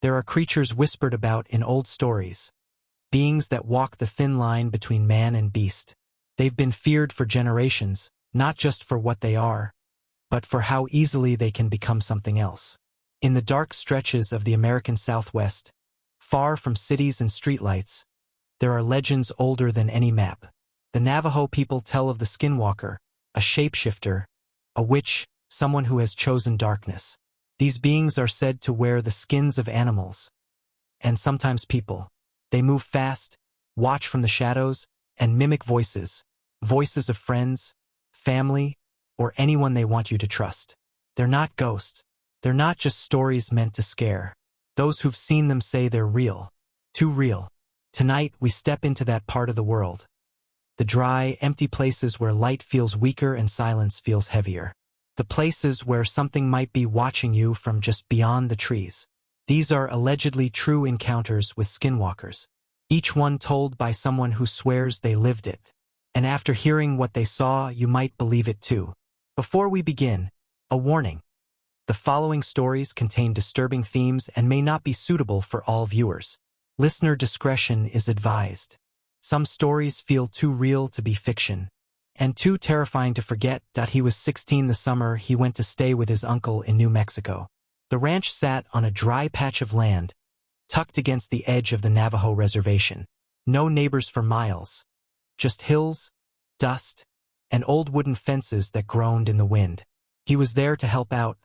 There are creatures whispered about in old stories, beings that walk the thin line between man and beast. They've been feared for generations, not just for what they are, but for how easily they can become something else. In the dark stretches of the American Southwest, far from cities and streetlights, there are legends older than any map. The Navajo people tell of the Skinwalker, a shapeshifter, a witch, someone who has chosen darkness. These beings are said to wear the skins of animals, and sometimes people. They move fast, watch from the shadows, and mimic voices of friends, family, or anyone they want you to trust. They're not ghosts. They're not just stories meant to scare. Those who've seen them say they're real. Too real. Tonight, we step into that part of the world. The dry, empty places where light feels weaker and silence feels heavier. The places where something might be watching you from just beyond the trees. These are allegedly true encounters with skinwalkers, each one told by someone who swears they lived it. And after hearing what they saw, you might believe it too. Before we begin, a warning. The following stories contain disturbing themes and may not be suitable for all viewers. Listener discretion is advised. Some stories feel too real to be fiction, and too terrifying to forget. He was 16 the summer he went to stay with his uncle in New Mexico. The ranch sat on a dry patch of land, tucked against the edge of the Navajo reservation. No neighbors for miles, just hills, dust, and old wooden fences that groaned in the wind. He was there to help out,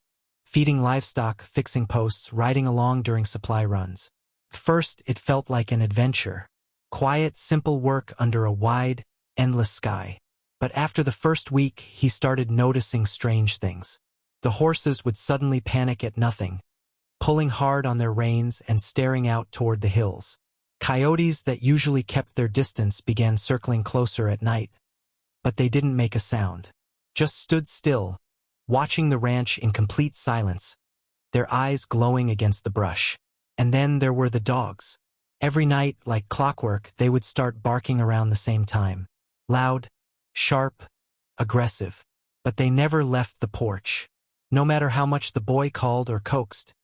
feeding livestock, fixing posts, riding along during supply runs. First, it felt like an adventure. Quiet, simple work under a wide, endless sky. But after the first week, he started noticing strange things. The horses would suddenly panic at nothing, pulling hard on their reins and staring out toward the hills. Coyotes that usually kept their distance began circling closer at night, but they didn't make a sound. Just stood still, watching the ranch in complete silence, their eyes glowing against the brush. And then there were the dogs. Every night, like clockwork, they would start barking around the same time. Loud, sharp, aggressive. But they never left the porch. No matter how much the boy called or coaxed,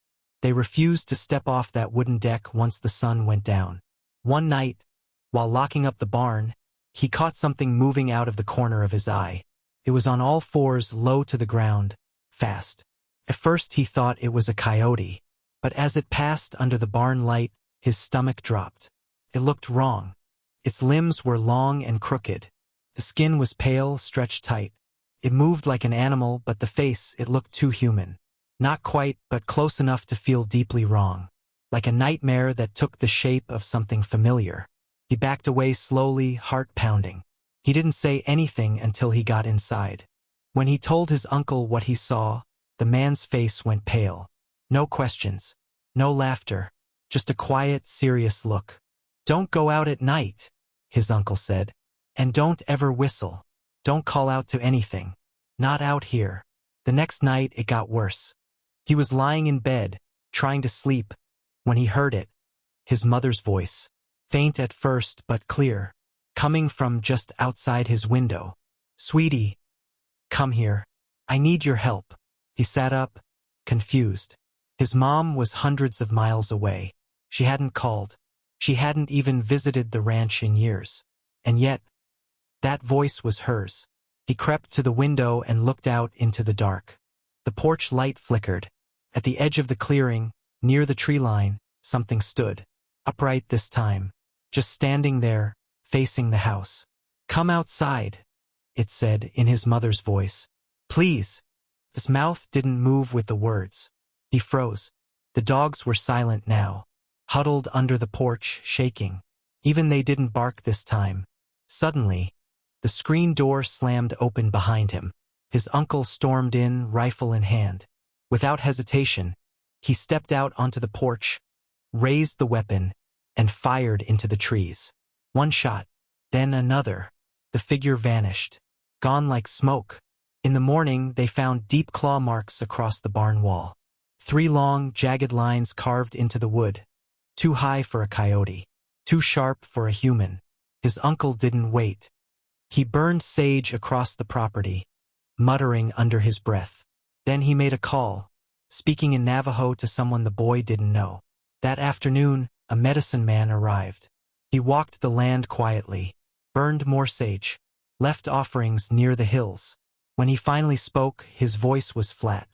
they refused to step off that wooden deck once the sun went down. One night, while locking up the barn, he caught something moving out of the corner of his eye. It was on all fours, low to the ground, fast. At first he thought it was a coyote, but as it passed under the barn light, his stomach dropped. It looked wrong. Its limbs were long and crooked. The skin was pale, stretched tight. It moved like an animal, but the face, it looked too human. Not quite, but close enough to feel deeply wrong. Like a nightmare that took the shape of something familiar. He backed away slowly, heart pounding. He didn't say anything until he got inside. When he told his uncle what he saw, the man's face went pale. No questions. No laughter. Just a quiet, serious look. "Don't go out at night," his uncle said. "And don't ever whistle. Don't call out to anything. Not out here." The next night it got worse. He was lying in bed, trying to sleep, when he heard it. His mother's voice. Faint at first, but clear. Coming from just outside his window. "Sweetie, come here. I need your help." He sat up, confused. His mom was hundreds of miles away. She hadn't called. She hadn't even visited the ranch in years. And yet, that voice was hers. He crept to the window and looked out into the dark. The porch light flickered. At the edge of the clearing, near the tree line, something stood. Upright this time. Just standing there, facing the house. "Come outside," it said in his mother's voice. "Please." His mouth didn't move with the words. He froze. The dogs were silent now, huddled under the porch, shaking. Even they didn't bark this time. Suddenly, the screen door slammed open behind him. His uncle stormed in, rifle in hand. Without hesitation, he stepped out onto the porch, raised the weapon, and fired into the trees. One shot, then another. The figure vanished, gone like smoke. In the morning, they found deep claw marks across the barn wall. 3 long, jagged lines carved into the wood. Too high for a coyote. Too sharp for a human. His uncle didn't wait. He burned sage across the property, muttering under his breath. Then he made a call, speaking in Navajo to someone the boy didn't know. That afternoon, a medicine man arrived. He walked the land quietly, burned more sage, left offerings near the hills. When he finally spoke, his voice was flat.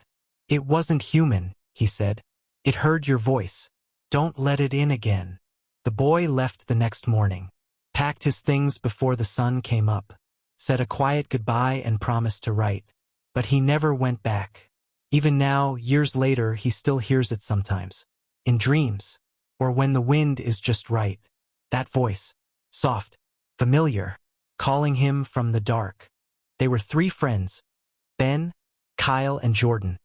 "It wasn't human," he said. "It heard your voice. Don't let it in again." The boy left the next morning, packed his things before the sun came up, said a quiet goodbye and promised to write. But he never went back. Even now, years later, he still hears it sometimes. In dreams, or when the wind is just right. That voice, soft, familiar, calling him from the dark. They were 3 friends, Ben, Kyle, and Jordan.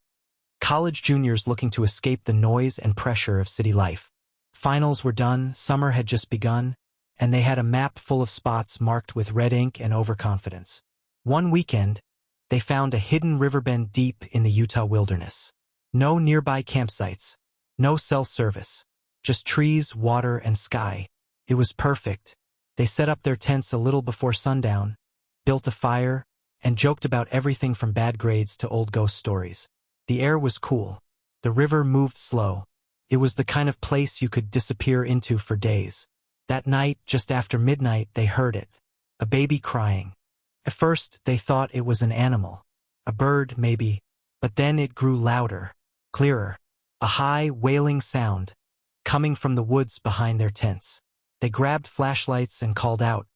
College juniors looking to escape the noise and pressure of city life. Finals were done, summer had just begun, and they had a map full of spots marked with red ink and overconfidence. One weekend, they found a hidden riverbend deep in the Utah wilderness. No nearby campsites, no cell service, just trees, water, and sky. It was perfect. They set up their tents a little before sundown, built a fire, and joked about everything from bad grades to old ghost stories. The air was cool. The river moved slow. It was the kind of place you could disappear into for days. That night, just after midnight, they heard it. A baby crying. At first, they thought it was an animal. A bird, maybe. But then it grew louder, clearer. A high, wailing sound, coming from the woods behind their tents. They grabbed flashlights and called out,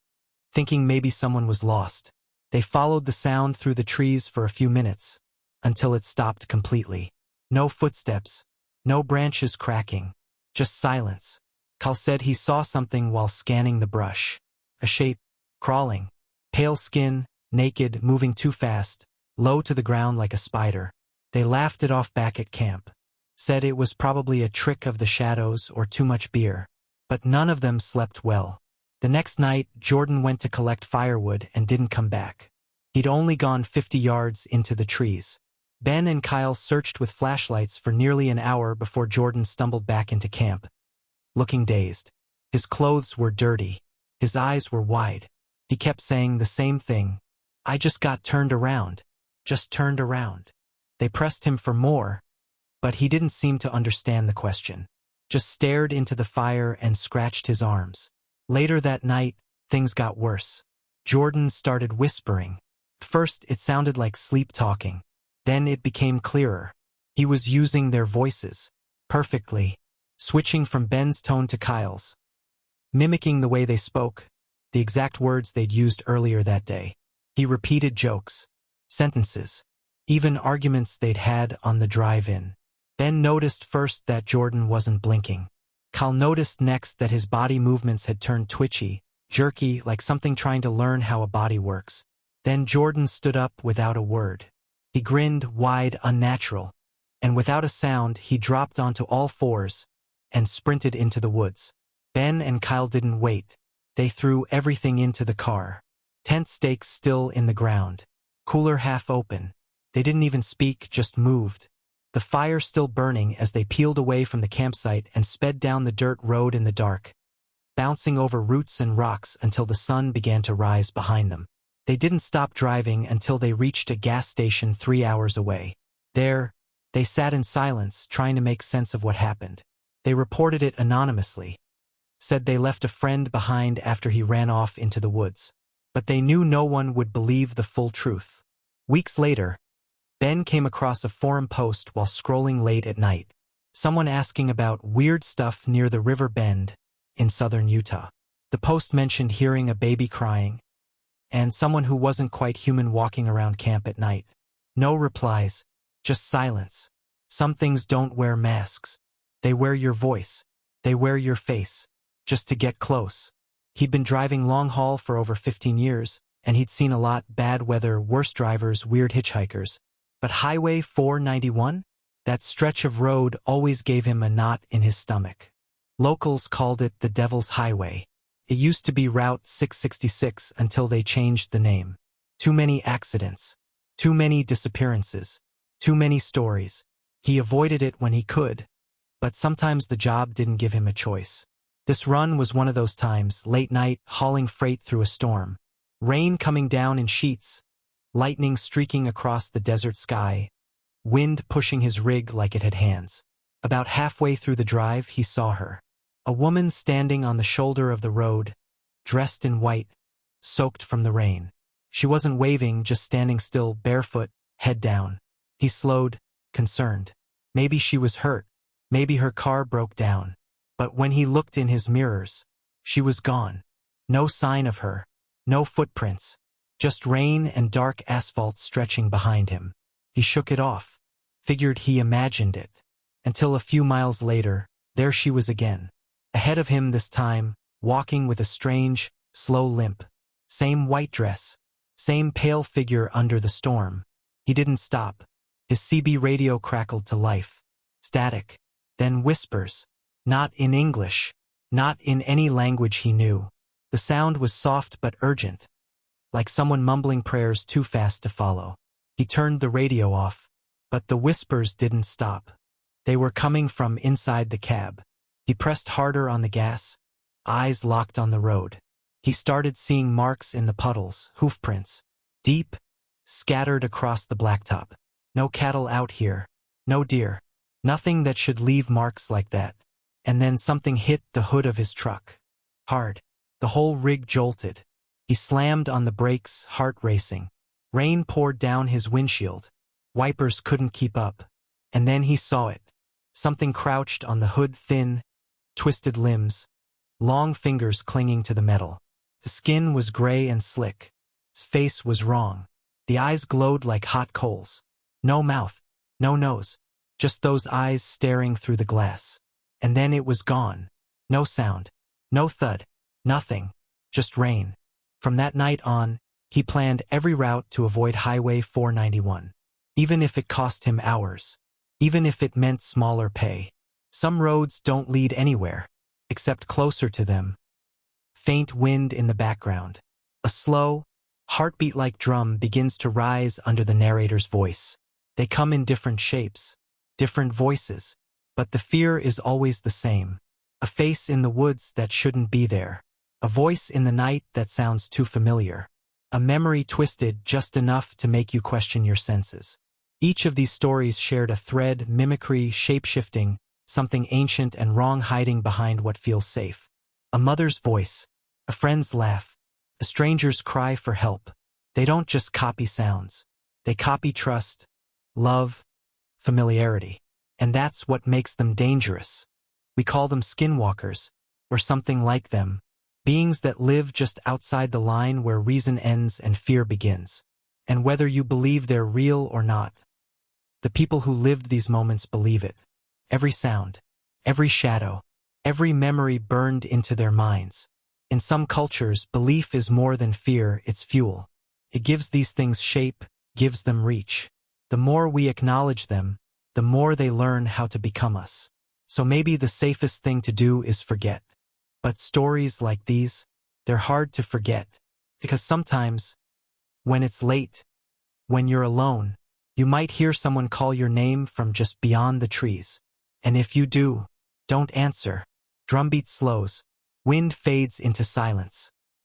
thinking maybe someone was lost. They followed the sound through the trees for a few minutes, until it stopped completely. No footsteps, no branches cracking, just silence. Kyle said he saw something while scanning the brush. A shape, crawling, pale skin, naked, moving too fast, low to the ground like a spider. They laughed it off back at camp. Said it was probably a trick of the shadows or too much beer. But none of them slept well. The next night, Jordan went to collect firewood and didn't come back. He'd only gone 50 yards into the trees. Ben and Kyle searched with flashlights for nearly an hour before Jordan stumbled back into camp, looking dazed. His clothes were dirty. His eyes were wide. He kept saying the same thing. "I just got turned around. Just turned around." They pressed him for more, but he didn't seem to understand the question. Just stared into the fire and scratched his arms. Later that night, things got worse. Jordan started whispering. First, it sounded like sleep talking. Then it became clearer. He was using their voices, perfectly, switching from Ben's tone to Kyle's, mimicking the way they spoke, the exact words they'd used earlier that day. He repeated jokes, sentences, even arguments they'd had on the drive-in. Ben noticed first that Jordan wasn't blinking. Kyle noticed next that his body movements had turned twitchy, jerky, like something trying to learn how a body works. Then Jordan stood up without a word. He grinned wide, unnatural, and without a sound he dropped onto all fours and sprinted into the woods. Ben and Kyle didn't wait. They threw everything into the car. Tent stakes still in the ground. Cooler half open. They didn't even speak, just moved. The fire still burning as they peeled away from the campsite and sped down the dirt road in the dark, bouncing over roots and rocks until the sun began to rise behind them. They didn't stop driving until they reached a gas station 3 hours away. There, they sat in silence, trying to make sense of what happened. They reported it anonymously, said they left a friend behind after he ran off into the woods. But they knew no one would believe the full truth. Weeks later, Ben came across a forum post while scrolling late at night. Someone asking about weird stuff near the river bend in southern Utah. The post mentioned hearing a baby crying, and someone who wasn't quite human walking around camp at night. No replies, just silence. Some things don't wear masks. They wear your voice. They wear your face, just to get close. He'd been driving long haul for over 15 years, and he'd seen a lot: bad weather, worse drivers, weird hitchhikers. But Highway 491? That stretch of road always gave him a knot in his stomach. Locals called it the Devil's Highway. It used to be Route 666 until they changed the name. Too many accidents. Too many disappearances. Too many stories. He avoided it when he could, but sometimes the job didn't give him a choice. This run was one of those times, late night, hauling freight through a storm. Rain coming down in sheets. Lightning streaking across the desert sky, wind pushing his rig like it had hands. About halfway through the drive, he saw her. A woman standing on the shoulder of the road, dressed in white, soaked from the rain. She wasn't waving, just standing still, barefoot, head down. He slowed, concerned. Maybe she was hurt. Maybe her car broke down. But when he looked in his mirrors, she was gone. No sign of her. No footprints. Just rain and dark asphalt stretching behind him. He shook it off. Figured he imagined it. Until a few miles later, there she was again. Ahead of him this time, walking with a strange, slow limp. Same white dress. Same pale figure under the storm. He didn't stop. His CB radio crackled to life. Static. Then whispers. Not in English. Not in any language he knew. The sound was soft but urgent. Like someone mumbling prayers too fast to follow. He turned the radio off. But the whispers didn't stop. They were coming from inside the cab. He pressed harder on the gas, eyes locked on the road. He started seeing marks in the puddles, hoofprints, deep, scattered across the blacktop. No cattle out here, no deer, nothing that should leave marks like that. And then something hit the hood of his truck. Hard. The whole rig jolted. He slammed on the brakes, heart racing. Rain poured down his windshield. Wipers couldn't keep up. And then he saw it. Something crouched on the hood, thin, twisted limbs, long fingers clinging to the metal. The skin was gray and slick. His face was wrong. The eyes glowed like hot coals. No mouth, no nose, just those eyes staring through the glass. And then it was gone. No sound, no thud, nothing, just rain. From that night on, he planned every route to avoid Highway 491. Even if it cost him hours. Even if it meant smaller pay. Some roads don't lead anywhere, except closer to them. Faint wind in the background. A slow, heartbeat-like drum begins to rise under the narrator's voice. They come in different shapes, different voices, but the fear is always the same. A face in the woods that shouldn't be there. A voice in the night that sounds too familiar. A memory twisted just enough to make you question your senses. Each of these stories shared a thread, mimicry, shape-shifting, something ancient and wrong hiding behind what feels safe. A mother's voice, a friend's laugh, a stranger's cry for help. They don't just copy sounds. They copy trust, love, familiarity. And that's what makes them dangerous. We call them skinwalkers, or something like them. Beings that live just outside the line where reason ends and fear begins. And whether you believe they're real or not, the people who lived these moments believe it. Every sound, every shadow, every memory burned into their minds. In some cultures, belief is more than fear, it's fuel. It gives these things shape, gives them reach. The more we acknowledge them, the more they learn how to become us. So maybe the safest thing to do is forget. But stories like these, they're hard to forget. Because sometimes, when it's late, when you're alone, you might hear someone call your name from just beyond the trees. And if you do, don't answer. Drumbeat slows. Wind fades into silence.